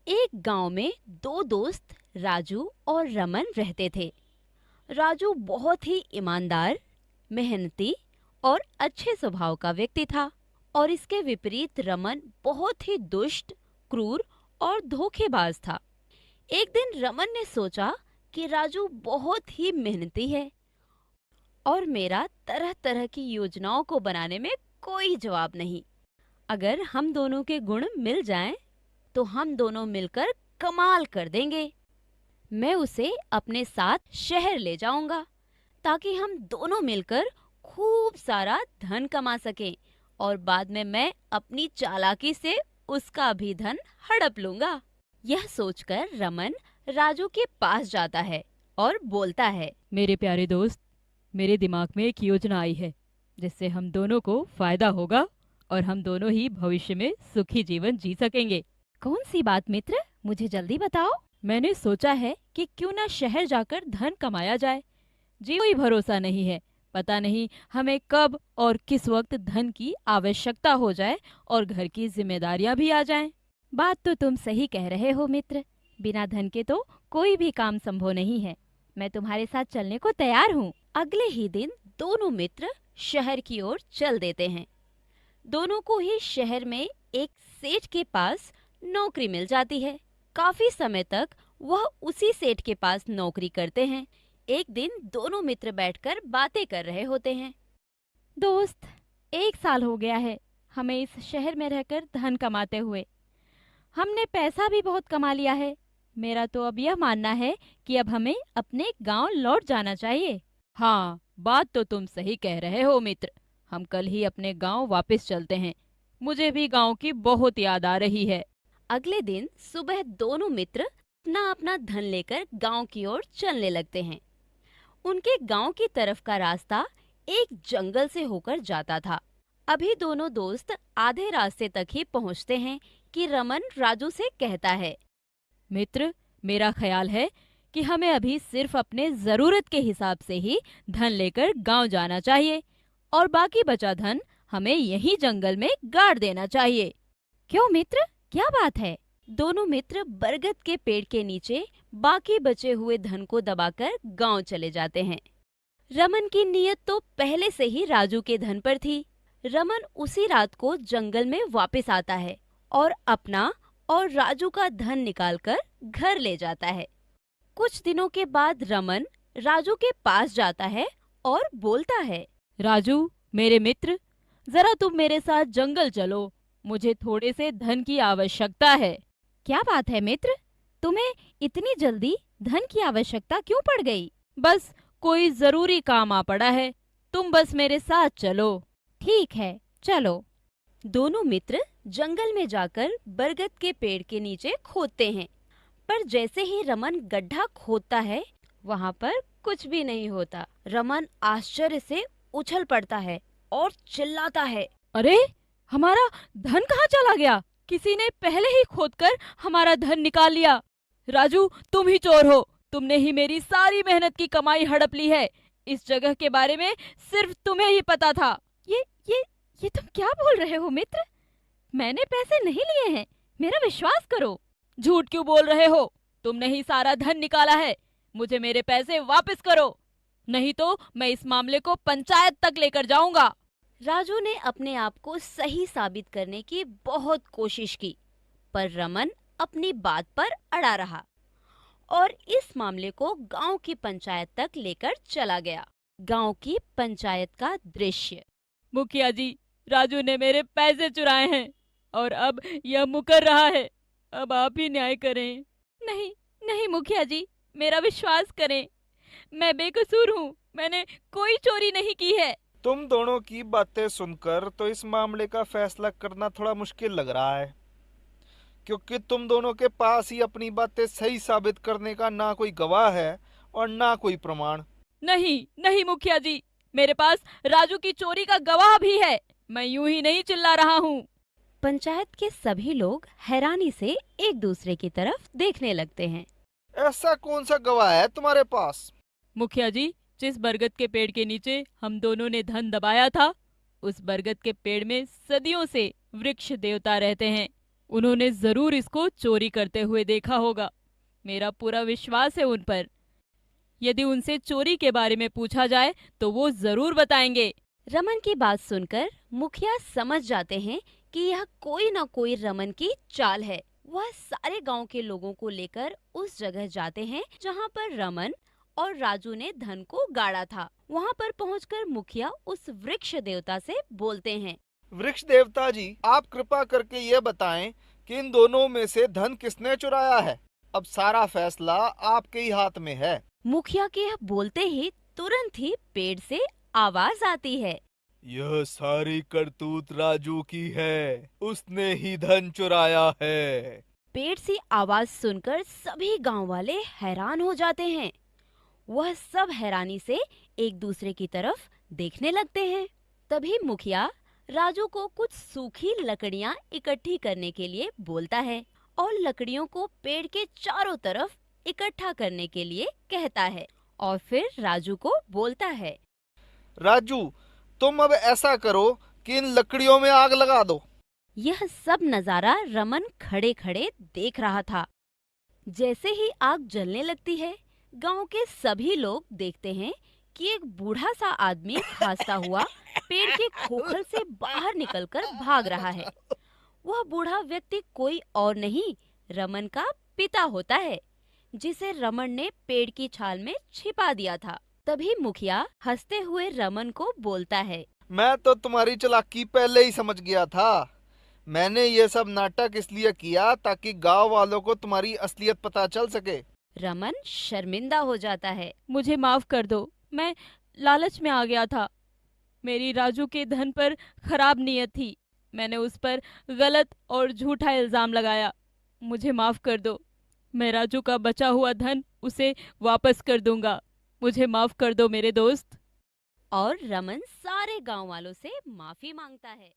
एक गांव में दो दोस्त राजू और रमन रहते थे। राजू बहुत ही ईमानदार, मेहनती और अच्छे स्वभाव का व्यक्ति था और इसके विपरीत रमन बहुत ही दुष्ट, क्रूर और धोखेबाज था। एक दिन रमन ने सोचा कि राजू बहुत ही मेहनती है और मेरा तरह तरह की योजनाओं को बनाने में कोई जवाब नहीं। अगर हम दोनों के गुण मिल जाएं, तो हम दोनों मिलकर कमाल कर देंगे। मैं उसे अपने साथ शहर ले जाऊंगा ताकि हम दोनों मिलकर खूब सारा धन कमा सकें और बाद में मैं अपनी चालाकी से उसका भी धन हड़प लूंगा। यह सोचकर रमन राजू के पास जाता है और बोलता है, मेरे प्यारे दोस्त, मेरे दिमाग में एक योजना आई है जिससे हम दोनों को फायदा होगा और हम दोनों ही भविष्य में सुखी जीवन जी सकेंगे। कौन सी बात मित्र, मुझे जल्दी बताओ। मैंने सोचा है कि क्यों ना शहर जाकर धन कमाया जाए। जी, कोई भरोसा नहीं है, पता नहीं हमें कब और किस वक्त धन की आवश्यकता हो जाए और घर की जिम्मेदारियां भी आ जाएं। बात तो तुम सही कह रहे हो मित्र, बिना धन के तो कोई भी काम संभव नहीं है। मैं तुम्हारे साथ चलने को तैयार हूँ। अगले ही दिन दोनों मित्र शहर की ओर चल देते हैं। दोनों को ही शहर में एक सेठ के पास नौकरी मिल जाती है। काफी समय तक वह उसी सेठ के पास नौकरी करते हैं। एक दिन दोनों मित्र बैठकर बातें कर रहे होते हैं। दोस्त, 1 साल हो गया है हमें इस शहर में रहकर धन कमाते हुए। हमने पैसा भी बहुत कमा लिया है। मेरा तो अब यह मानना है कि अब हमें अपने गांव लौट जाना चाहिए। हाँ, बात तो तुम सही कह रहे हो मित्र। हम कल ही अपने गांव वापस चलते हैं। मुझे भी गांव की बहुत याद आ रही है। अगले दिन सुबह दोनों मित्र अपना अपना धन लेकर गांव की ओर चलने लगते हैं। उनके गांव की तरफ का रास्ता एक जंगल से होकर जाता था। अभी दोनों दोस्त आधे रास्ते तक ही पहुंचते हैं कि रमन राजू से कहता है, मित्र, मेरा ख्याल है कि हमें अभी सिर्फ अपने जरूरत के हिसाब से ही धन लेकर गांव जाना चाहिए और बाकी बचा धन हमें यहीं जंगल में गाड़ देना चाहिए। क्यों मित्र, क्या बात है? दोनों मित्र बरगद के पेड़ के नीचे बाकी बचे हुए धन को दबाकर गांव चले जाते हैं। रमन की नीयत तो पहले से ही राजू के धन पर थी। रमन उसी रात को जंगल में वापस आता है और अपना और राजू का धन निकालकर घर ले जाता है। कुछ दिनों के बाद रमन राजू के पास जाता है और बोलता है, राजू, मेरे मित्र, जरा तुम मेरे साथ जंगल चलो। मुझे थोड़े से धन की आवश्यकता है। क्या बात है मित्र, तुम्हें इतनी जल्दी धन की आवश्यकता क्यों पड़ गई? बस कोई जरूरी काम आ पड़ा है, तुम बस मेरे साथ चलो। ठीक है, चलो। दोनों मित्र जंगल में जाकर बरगद के पेड़ के नीचे खोदते हैं, पर जैसे ही रमन गड्ढा खोदता है, वहाँ पर कुछ भी नहीं होता। रमन आश्चर्य से उछल पड़ता है और चिल्लाता है, अरे, हमारा धन कहाँ चला गया? किसी ने पहले ही खोदकर हमारा धन निकाल लिया। राजू, तुम ही चोर हो। तुमने ही मेरी सारी मेहनत की कमाई हड़प ली है। इस जगह के बारे में सिर्फ तुम्हें ही पता था। ये तुम क्या बोल रहे हो मित्र? मैंने पैसे नहीं लिए हैं, मेरा विश्वास करो। झूठ क्यों बोल रहे हो? तुमने ही सारा धन निकाला है। मुझे मेरे पैसे वापस करो, नहीं तो मैं इस मामले को पंचायत तक लेकर जाऊंगा। राजू ने अपने आप को सही साबित करने की बहुत कोशिश की, पर रमन अपनी बात पर अड़ा रहा और इस मामले को गांव की पंचायत तक लेकर चला गया। गांव की पंचायत का दृश्य। मुखिया जी, राजू ने मेरे पैसे चुराए हैं और अब यह मुकर रहा है। अब आप ही न्याय करें। नहीं नहीं मुखिया जी, मेरा विश्वास करें, मैं बेकसूर हूँ, मैंने कोई चोरी नहीं की है। तुम दोनों की बातें सुनकर तो इस मामले का फैसला करना थोड़ा मुश्किल लग रहा है, क्योंकि तुम दोनों के पास ही अपनी बातें सही साबित करने का ना कोई गवाह है और ना कोई प्रमाण। नहीं नहीं मुखिया जी, मेरे पास राजू की चोरी का गवाह भी है। मैं यूं ही नहीं चिल्ला रहा हूँ। पंचायत के सभी लोग हैरानी से एक दूसरे की तरफ देखने लगते हैं। ऐसा कौन सा गवाह है तुम्हारे पास? मुखिया जी, जिस बरगद के पेड़ के नीचे हम दोनों ने धन दबाया था, उस बरगद के पेड़ में सदियों से वृक्ष देवता रहते हैं। उन्होंने जरूर इसको चोरी करते हुए देखा होगा। मेरा पूरा विश्वास है उन पर। यदि उनसे चोरी के बारे में पूछा जाए तो वो जरूर बताएंगे। रमन की बात सुनकर मुखिया समझ जाते हैं कि यह कोई न कोई रमन की चाल है। वह सारे गांव के लोगों को लेकर उस जगह जाते हैं जहां पर रमन और राजू ने धन को गाड़ा था। वहां पर पहुंचकर मुखिया उस वृक्ष देवता से बोलते हैं। वृक्ष देवता जी, आप कृपा करके ये बताएं कि इन दोनों में से धन किसने चुराया है। अब सारा फैसला आपके ही हाथ में है। मुखिया के यह बोलते ही तुरंत ही पेड़ से आवाज आती है। यह सारी करतूत राजू की है, उसने ही धन चुराया है। पेड़ से आवाज सुनकर सभी गांव वाले हैरान हो जाते हैं। वह सब हैरानी से एक दूसरे की तरफ देखने लगते हैं। तभी मुखिया राजू को कुछ सूखी लकड़ियां इकट्ठी करने के लिए बोलता है और लकड़ियों को पेड़ के चारों तरफ इकट्ठा करने के लिए कहता है और फिर राजू को बोलता है। राजू, तुम अब ऐसा करो कि इन लकड़ियों में आग लगा दो। यह सब नजारा रमन खड़े खड़े देख रहा था। जैसे ही आग जलने लगती है, गांव के सभी लोग देखते हैं कि एक बूढ़ा सा आदमी खांसता हुआ पेड़ के खोखल से बाहर निकलकर भाग रहा है। वह बूढ़ा व्यक्ति कोई और नहीं, रमन का पिता होता है, जिसे रमन ने पेड़ की छाल में छिपा दिया था। तभी मुखिया हंसते हुए रमन को बोलता है। मैं तो तुम्हारी चालाकी पहले ही समझ गया था। मैंने ये सब नाटक इसलिए किया ताकि गांव वालों को तुम्हारी असलियत पता चल सके। रमन शर्मिंदा हो जाता है। मुझे माफ कर दो, मैं लालच में आ गया था। मेरी राजू के धन पर खराब नीयत थी। मैंने उस पर गलत और झूठा इल्जाम लगाया। मुझे माफ कर दो। मैं राजू का बचा हुआ धन उसे वापस कर दूंगा। मुझे माफ कर दो मेरे दोस्त। और रमन सारे गांव वालों से माफी मांगता है।